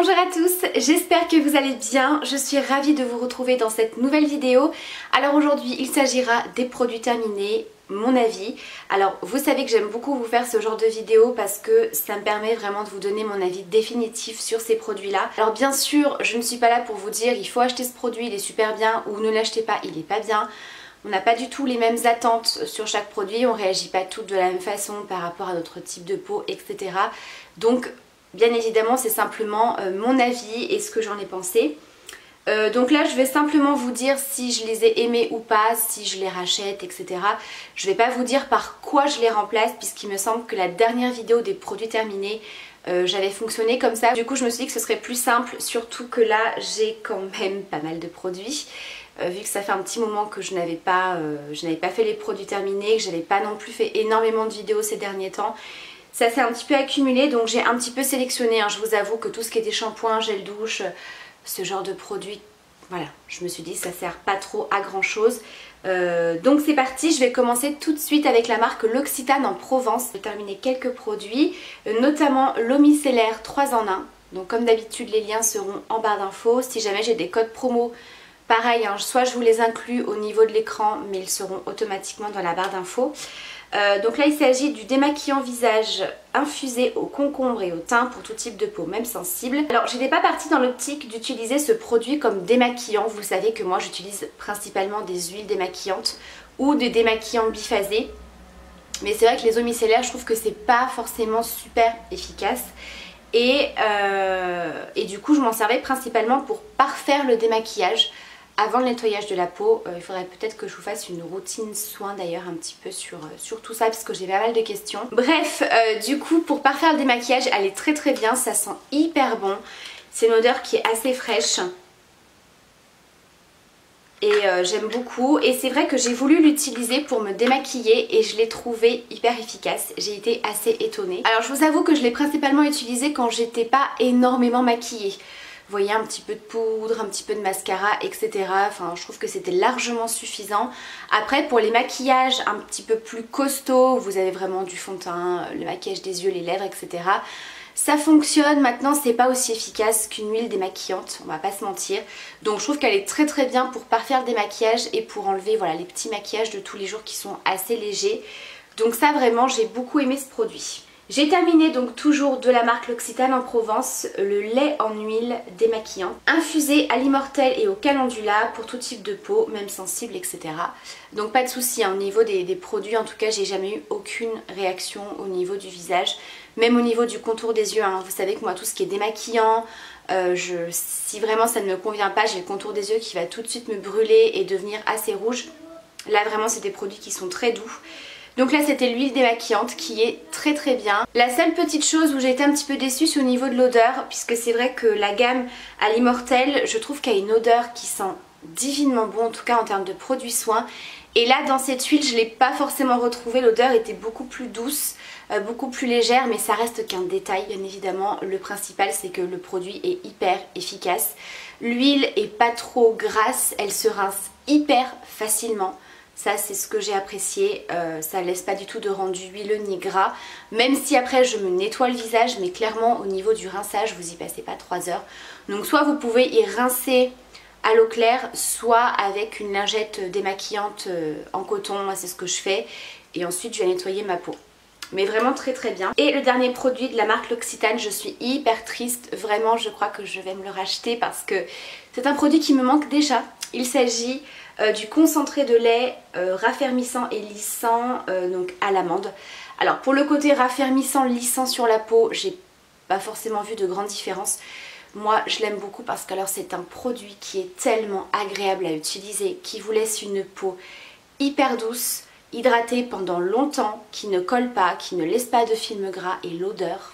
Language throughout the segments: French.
Bonjour à tous, j'espère que vous allez bien, je suis ravie de vous retrouver dans cette nouvelle vidéo. Alors aujourd'hui il s'agira des produits terminés, mon avis. Alors vous savez que j'aime beaucoup vous faire ce genre de vidéo parce que ça me permet vraiment de vous donner mon avis définitif sur ces produits là. Alors bien sûr je ne suis pas là pour vous dire il faut acheter ce produit, il est super bien, ou ne l'achetez pas, il est pas bien. On n'a pas du tout les mêmes attentes sur chaque produit, on réagit pas toutes de la même façon par rapport à notre type de peau, etc. Donc bien évidemment c'est simplement mon avis et ce que j'en ai pensé. Donc là je vais simplement vous dire si je les ai aimés ou pas, si je les rachète, etc. Je vais pas vous dire par quoi je les remplace puisqu'il me semble que la dernière vidéo des produits terminés j'avais fonctionné comme ça. Du coup je me suis dit que ce serait plus simple, surtout que là j'ai quand même pas mal de produits. Vu que ça fait un petit moment que je n'avais pas fait les produits terminés, que j'avais pas non plus fait énormément de vidéos ces derniers temps. Ça s'est un petit peu accumulé, donc j'ai un petit peu sélectionné, hein. Je vous avoue que tout ce qui était shampoing, gel douche, ce genre de produits, voilà, je me suis dit ça sert pas trop à grand chose. Donc c'est parti, je vais commencer tout de suite avec la marque L'Occitane en Provence. Je vais terminer quelques produits, notamment l'eau micellaire 3 en 1. Donc comme d'habitude les liens seront en barre d'infos. Si jamais j'ai des codes promo, pareil, hein, soit je vous les inclus au niveau de l'écran, mais ils seront automatiquement dans la barre d'infos. Donc là il s'agit du démaquillant visage infusé au concombre et au thym pour tout type de peau, même sensible. Alors j'étais pas partie dans l'optique d'utiliser ce produit comme démaquillant. Vous savez que moi j'utilise principalement des huiles démaquillantes ou des démaquillants biphasés. Mais c'est vrai que les eaux micellaires je trouve que c'est pas forcément super efficace. Et du coup je m'en servais principalement pour parfaire le démaquillage. Avant le nettoyage de la peau, il faudrait peut-être que je vous fasse une routine soin d'ailleurs un petit peu sur tout ça parce que j'ai pas mal de questions. Bref, du coup pour parfaire le démaquillage, elle est très très bien, ça sent hyper bon. C'est une odeur qui est assez fraîche. Et j'aime beaucoup. Et c'est vrai que j'ai voulu l'utiliser pour me démaquiller et je l'ai trouvé hyper efficace. J'ai été assez étonnée. Alors je vous avoue que je l'ai principalement utilisé quand j'étais pas énormément maquillée. Vous voyez, un petit peu de poudre, un petit peu de mascara, etc. Enfin, je trouve que c'était largement suffisant. Après, pour les maquillages un petit peu plus costauds, vous avez vraiment du fond de teint, le maquillage des yeux, les lèvres, etc. Ça fonctionne. Maintenant, c'est pas aussi efficace qu'une huile démaquillante, on va pas se mentir. Donc, je trouve qu'elle est très très bien pour parfaire le démaquillage et pour enlever voilà, les petits maquillages de tous les jours qui sont assez légers. Donc ça, vraiment, j'ai beaucoup aimé ce produit. J'ai terminé donc toujours de la marque L'Occitane en Provence, le lait en huile démaquillant, infusé à l'immortel et au calendula pour tout type de peau, même sensible, etc. Donc pas de souci, hein, au niveau des produits, en tout cas j'ai jamais eu aucune réaction au niveau du visage, même au niveau du contour des yeux, hein. Vous savez que moi tout ce qui est démaquillant, si vraiment ça ne me convient pas, j'ai le contour des yeux qui va tout de suite me brûler et devenir assez rouge. Là vraiment c'est des produits qui sont très doux. Donc là c'était l'huile démaquillante qui est très très bien. La seule petite chose où j'ai été un petit peu déçue c'est au niveau de l'odeur, puisque c'est vrai que la gamme à l'immortel je trouve qu'elle a une odeur qui sent divinement bon, en tout cas en termes de produits soins. Et là dans cette huile je ne l'ai pas forcément retrouvée, l'odeur était beaucoup plus douce, beaucoup plus légère, mais ça reste qu'un détail bien évidemment. Le principal c'est que le produit est hyper efficace. L'huile est pas trop grasse, elle se rince hyper facilement. Ça c'est ce que j'ai apprécié, ça laisse pas du tout de rendu huileux ni gras. Même si après je me nettoie le visage, mais clairement au niveau du rinçage vous y passez pas 3 heures. Donc soit vous pouvez y rincer à l'eau claire, soit avec une lingette démaquillante en coton, moi c'est ce que je fais. Et ensuite je vais nettoyer ma peau. Mais vraiment très très bien. Et le dernier produit de la marque L'Occitane, je suis hyper triste, vraiment je crois que je vais me le racheter parce que c'est un produit qui me manque déjà. Il s'agit du concentré de lait raffermissant et lissant donc à l'amande. Alors pour le côté raffermissant, lissant sur la peau, j'ai pas forcément vu de grande différence. Moi je l'aime beaucoup parce que alors c'est un produit qui est tellement agréable à utiliser, qui vous laisse une peau hyper douce, hydratée pendant longtemps, qui ne colle pas, qui ne laisse pas de film gras. Et l'odeur,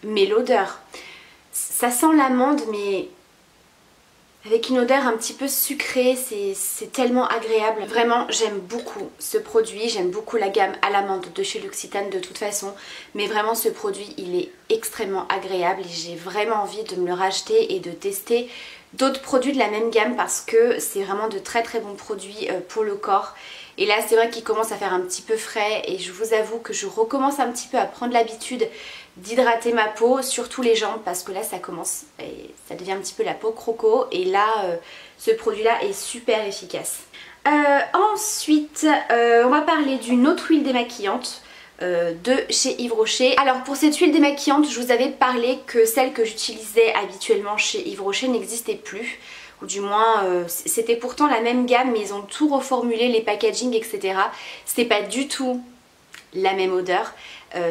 mais l'odeur, ça sent l'amande mais avec une odeur un petit peu sucrée, c'est tellement agréable. Vraiment j'aime beaucoup ce produit, j'aime beaucoup la gamme à l'amande de chez L'Occitane de toute façon. Mais vraiment ce produit il est extrêmement agréable et j'ai vraiment envie de me le racheter et de tester d'autres produits de la même gamme parce que c'est vraiment de très très bons produits pour le corps. Et là c'est vrai qu'il commence à faire un petit peu frais et je vous avoue que je recommence un petit peu à prendre l'habitude d'hydrater ma peau, surtout les jambes, parce que là ça commence et ça devient un petit peu la peau croco, et là ce produit là est super efficace. Ensuite on va parler d'une autre huile démaquillante de chez Yves Rocher. Alors pour cette huile démaquillante, je vous avais parlé que celle que j'utilisais habituellement chez Yves Rocher n'existait plus, ou du moins c'était pourtant la même gamme, mais ils ont tout reformulé, les packaging, etc. C'était pas du tout la même odeur.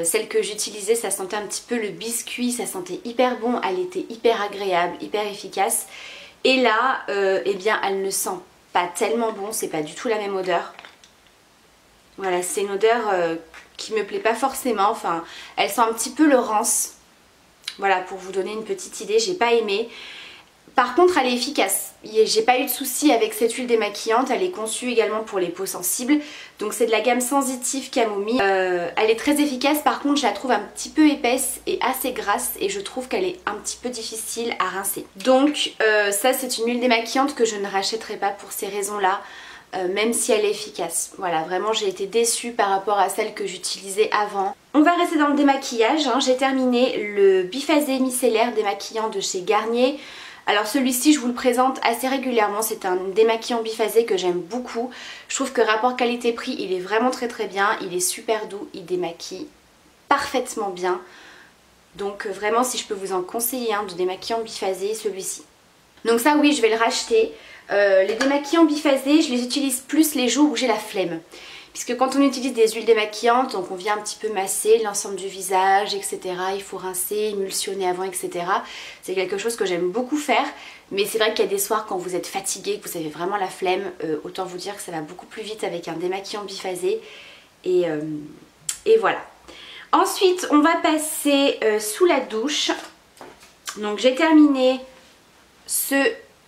Celle que j'utilisais, ça sentait un petit peu le biscuit, ça sentait hyper bon, elle était hyper agréable, hyper efficace. Et là, eh bien elle ne sent pas tellement bon, c'est pas du tout la même odeur. Voilà, c'est une odeur qui me plaît pas forcément, enfin elle sent un petit peu le rance. Voilà, pour vous donner une petite idée, j'ai pas aimé. Par contre elle est efficace, j'ai pas eu de soucis avec cette huile démaquillante, elle est conçue également pour les peaux sensibles, donc c'est de la gamme sensitive camomille. Elle est très efficace, par contre je la trouve un petit peu épaisse et assez grasse, et je trouve qu'elle est un petit peu difficile à rincer. Donc ça c'est une huile démaquillante que je ne rachèterai pas pour ces raisons là, même si elle est efficace. Voilà, vraiment j'ai été déçue par rapport à celle que j'utilisais avant. On va rester dans le démaquillage, hein. J'ai terminé le biphasé micellaire démaquillant de chez Garnier. Alors celui-ci je vous le présente assez régulièrement, c'est un démaquillant biphasé que j'aime beaucoup. Je trouve que rapport qualité-prix il est vraiment très bien, il est super doux, il démaquille parfaitement bien. Donc vraiment si je peux vous en conseiller un de démaquillant biphasé, celui-ci. Donc ça oui je vais le racheter. Les démaquillants biphasés je les utilise plus les jours où j'ai la flemme. Puisque quand on utilise des huiles démaquillantes, donc on vient un petit peu masser l'ensemble du visage, etc. Il faut rincer, émulsionner avant, etc. C'est quelque chose que j'aime beaucoup faire. Mais c'est vrai qu'il y a des soirs quand vous êtes fatigué, que vous avez vraiment la flemme, autant vous dire que ça va beaucoup plus vite avec un démaquillant biphasé. Et voilà. Ensuite, on va passer sous la douche. Donc j'ai terminé ce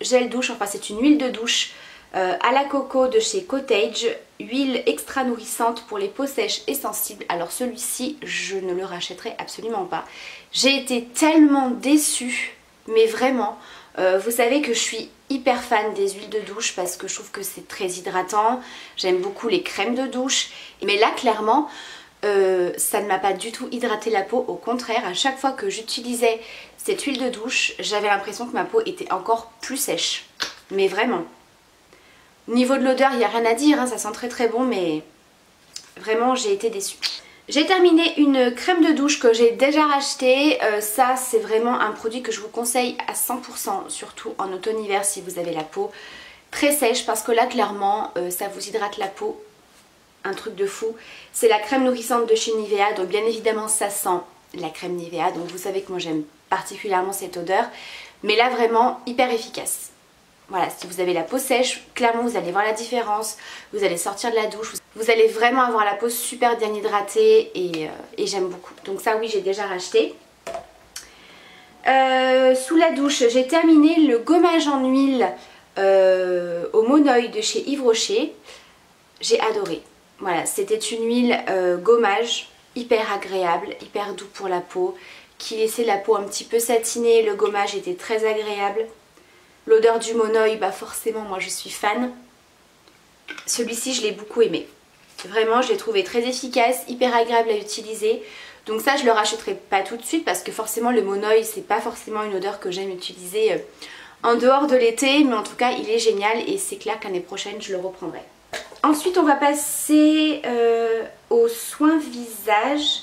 gel douche, enfin c'est une huile de douche à la coco de chez Cottage, huile extra nourrissante pour les peaux sèches et sensibles. Alors celui-ci je ne le rachèterai absolument pas. J'ai été tellement déçue, mais vraiment, vous savez que je suis hyper fan des huiles de douche parce que je trouve que c'est très hydratant, j'aime beaucoup les crèmes de douche, mais là clairement ça ne m'a pas du tout hydraté la peau, au contraire à chaque fois que j'utilisais cette huile de douche j'avais l'impression que ma peau était encore plus sèche, mais vraiment. Au niveau de l'odeur, il n'y a rien à dire, hein, ça sent très bon, mais vraiment j'ai été déçue. J'ai terminé une crème de douche que j'ai déjà rachetée. Ça c'est vraiment un produit que je vous conseille à 100%, surtout en automne-hiver si vous avez la peau très sèche, parce que là clairement ça vous hydrate la peau, un truc de fou. C'est la crème nourrissante de chez Nivea, donc bien évidemment ça sent la crème Nivea, donc vous savez que moi j'aime particulièrement cette odeur, mais là vraiment hyper efficace. Voilà, si vous avez la peau sèche, clairement vous allez voir la différence, vous allez sortir de la douche, vous allez vraiment avoir la peau super bien hydratée et j'aime beaucoup. Donc ça oui j'ai déjà racheté. Sous la douche j'ai terminé le gommage en huile au monoeil de chez Yves Rocher. J'ai adoré. Voilà, c'était une huile gommage hyper agréable, hyper doux pour la peau, qui laissait la peau un petit peu satinée, le gommage était très agréable. L'odeur du monoeil, bah forcément moi je suis fan. Celui-ci je l'ai beaucoup aimé. Vraiment je l'ai trouvé très efficace, hyper agréable à utiliser. Donc ça je le rachèterai pas tout de suite parce que forcément le monoeil c'est pas forcément une odeur que j'aime utiliser en dehors de l'été. Mais en tout cas il est génial et c'est clair qu'année prochaine je le reprendrai. Ensuite on va passer aux soins visage,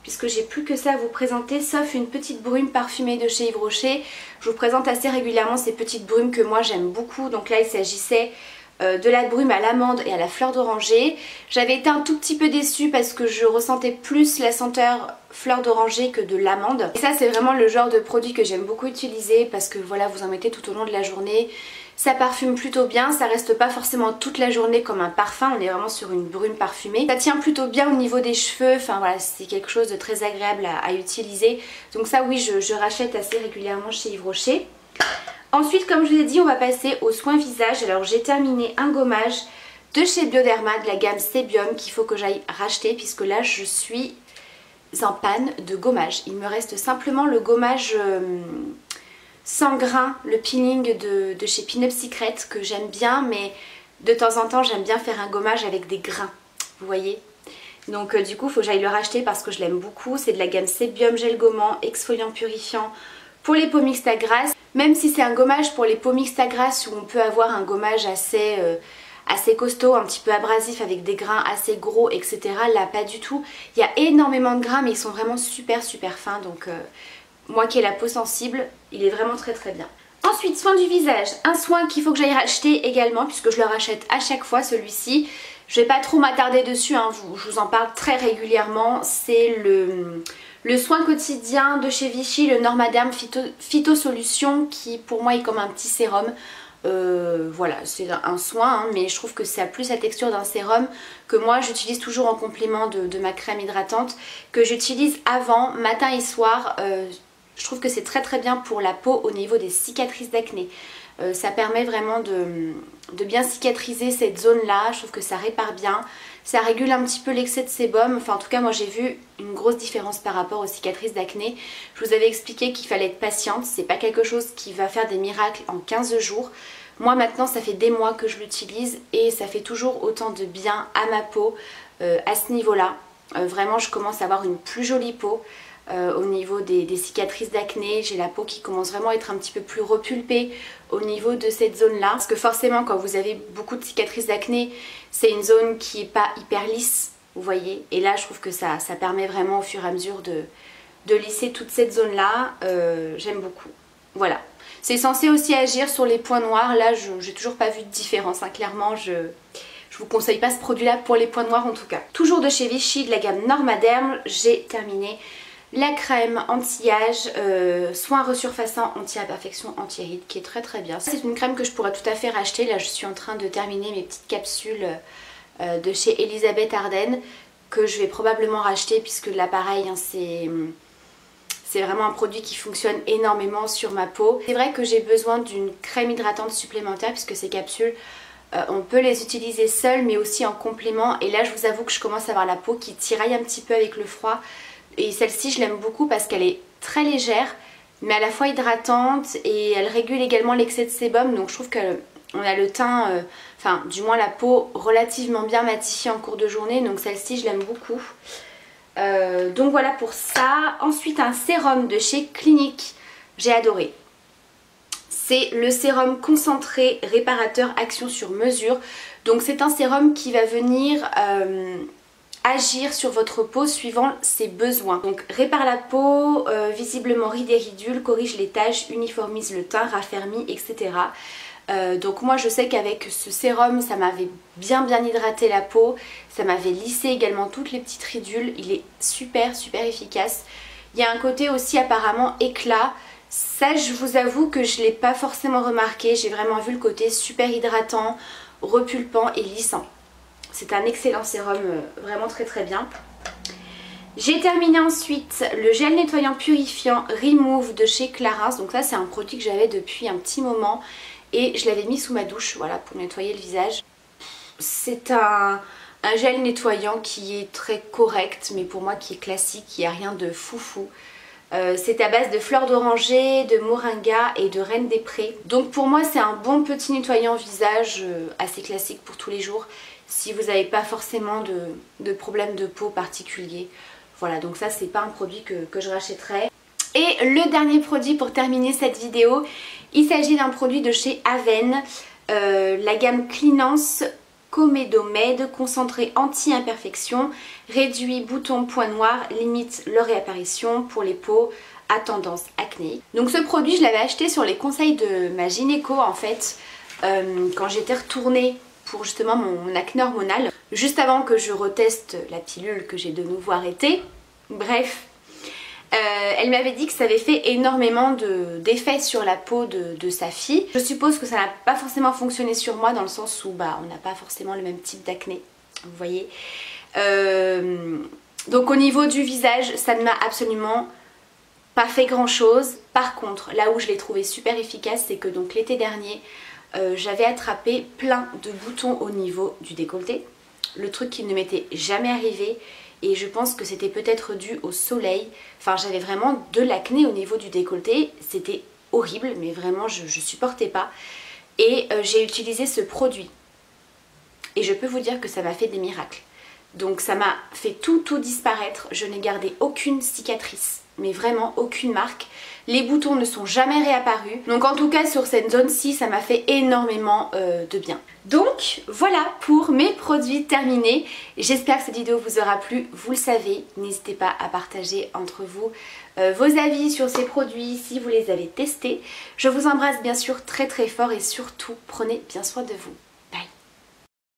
puisque j'ai plus que ça à vous présenter sauf une petite brume parfumée de chez Yves Rocher. Je vous présente assez régulièrement ces petites brumes que moi j'aime beaucoup. Donc là il s'agissait de la brume à l'amande et à la fleur d'oranger. J'avais été un tout petit peu déçue parce que je ressentais plus la senteur fleur d'oranger que de l'amande. Et ça c'est vraiment le genre de produit que j'aime beaucoup utiliser parce que voilà, vous en mettez tout au long de la journée. Ça parfume plutôt bien, ça reste pas forcément toute la journée comme un parfum, on est vraiment sur une brume parfumée. Ça tient plutôt bien au niveau des cheveux, enfin voilà, c'est quelque chose de très agréable à utiliser. Donc ça oui, je rachète assez régulièrement chez Yves Rocher. Ensuite, comme je vous ai dit, on va passer aux soins visage. Alors j'ai terminé un gommage de chez Bioderma de la gamme Sebium qu'il faut que j'aille racheter puisque là je suis en panne de gommage. Il me reste simplement le gommage sans grain, le peeling de chez Pin Up Secret que j'aime bien, mais de temps en temps j'aime bien faire un gommage avec des grains, vous voyez. Donc du coup il faut que j'aille le racheter parce que je l'aime beaucoup. C'est de la gamme Sébium Gel Gommant Exfoliant Purifiant pour les peaux mixtes à grasse. Même si c'est un gommage pour les peaux mixtes à grasse où on peut avoir un gommage assez costaud, un petit peu abrasif avec des grains assez gros, etc. Là pas du tout. Il y a énormément de grains mais ils sont vraiment super fins. Donc moi qui ai la peau sensible, il est vraiment très bien. Ensuite, soin du visage. Un soin qu'il faut que j'aille racheter également puisque je le rachète à chaque fois celui-ci. Je vais pas trop m'attarder dessus, hein. Je vous en parle très régulièrement. C'est le soin quotidien de chez Vichy, le Normaderm Phyto Solution qui pour moi est comme un petit sérum. Voilà, c'est un soin, hein, mais je trouve que ça a plus la texture d'un sérum que moi j'utilise toujours en complément de ma crème hydratante que j'utilise avant, matin et soir. Je trouve que c'est très bien pour la peau au niveau des cicatrices d'acné. Ça permet vraiment de bien cicatriser cette zone là, je trouve que ça répare bien. Ça régule un petit peu l'excès de sébum, enfin en tout cas moi j'ai vu une grosse différence par rapport aux cicatrices d'acné. Je vous avais expliqué qu'il fallait être patiente, c'est pas quelque chose qui va faire des miracles en 15 jours. Moi maintenant ça fait des mois que je l'utilise et ça fait toujours autant de bien à ma peau à ce niveau là. Vraiment je commence à avoir une plus jolie peau. Au niveau des cicatrices d'acné, j'ai la peau qui commence vraiment à être un petit peu plus repulpée au niveau de cette zone là, parce que forcément quand vous avez beaucoup de cicatrices d'acné, c'est une zone qui n'est pas hyper lisse, vous voyez, et là je trouve que ça permet vraiment au fur et à mesure de lisser toute cette zone là. J'aime beaucoup, voilà. C'est censé aussi agir sur les points noirs, là j'ai toujours pas vu de différence, hein. Clairement je vous conseille pas ce produit là pour les points noirs en tout cas. Toujours de chez Vichy, de la gamme Normaderm, j'ai terminé la crème anti-âge, soin resurfaçant, anti-imperfection, anti-ride qui est très bien. C'est une crème que je pourrais tout à fait racheter. Là je suis en train de terminer mes petites capsules de chez Elisabeth Arden que je vais probablement racheter puisque là pareil hein, c'est vraiment un produit qui fonctionne énormément sur ma peau. C'est vrai que j'ai besoin d'une crème hydratante supplémentaire puisque ces capsules on peut les utiliser seules mais aussi en complément et là je vous avoue que je commence à avoir la peau qui tiraille un petit peu avec le froid. Et celle-ci je l'aime beaucoup parce qu'elle est très légère mais à la fois hydratante et elle régule également l'excès de sébum, donc je trouve qu'on a le teint, enfin du moins la peau relativement bien matifiée en cours de journée, donc celle-ci je l'aime beaucoup. Donc voilà pour ça. Ensuite un sérum de chez Clinique, j'ai adoré. C'est le sérum concentré réparateur action sur mesure, donc c'est un sérum qui va venir agir sur votre peau suivant ses besoins. Donc répare la peau, visiblement ride et ridule, corrige les taches, uniformise le teint, raffermit, etc. Donc moi je sais qu'avec ce sérum ça m'avait bien hydraté la peau, ça m'avait lissé également toutes les petites ridules, il est super efficace. Il y a un côté aussi apparemment éclat, ça je vous avoue que je ne l'ai pas forcément remarqué, j'ai vraiment vu le côté super hydratant, repulpant et lissant. C'est un excellent sérum, vraiment très bien. J'ai terminé ensuite le gel nettoyant purifiant Remove de chez Clarins. Donc ça c'est un produit que j'avais depuis un petit moment et je l'avais mis sous ma douche, voilà, pour nettoyer le visage. C'est un gel nettoyant qui est très correct mais pour moi qui est classique, il n'y a rien de foufou. C'est à base de fleurs d'oranger, de moringa et de reine des prés. Donc pour moi c'est un bon petit nettoyant visage assez classique pour tous les jours. Si vous n'avez pas forcément de problème de peau particulier. Voilà, donc ça c'est pas un produit que je rachèterai. Et le dernier produit pour terminer cette vidéo, il s'agit d'un produit de chez Aven, la gamme Cleanance Comedomed, concentré anti-imperfection, réduit boutons, points noirs, limite leur réapparition pour les peaux à tendance acnéique. Donc ce produit je l'avais acheté sur les conseils de ma gynéco en fait, quand j'étais retournée pour justement mon acné hormonal, juste avant que je reteste la pilule que j'ai de nouveau arrêtée. Bref, elle m'avait dit que ça avait fait énormément d'effets sur la peau de sa fille. Je suppose que ça n'a pas forcément fonctionné sur moi dans le sens où on n'a pas forcément le même type d'acné, vous voyez. Donc au niveau du visage, ça ne m'a absolument pas fait grand chose. Par contre, là où je l'ai trouvé super efficace, c'est que donc l'été dernier, j'avais attrapé plein de boutons au niveau du décolleté. Le truc qui ne m'était jamais arrivé et je pense que c'était peut-être dû au soleil. Enfin j'avais vraiment de l'acné au niveau du décolleté, c'était horrible mais vraiment je supportais pas. Et j'ai utilisé ce produit et je peux vous dire que ça m'a fait des miracles. Donc ça m'a fait tout disparaître. Je n'ai gardé aucune cicatrice, mais vraiment aucune marque. Les boutons ne sont jamais réapparus. Donc en tout cas sur cette zone-ci, ça m'a fait énormément de bien. Donc voilà pour mes produits terminés. J'espère que cette vidéo vous aura plu. Vous le savez, n'hésitez pas à partager entre vous vos avis sur ces produits si vous les avez testés. Je vous embrasse bien sûr très fort et surtout prenez bien soin de vous.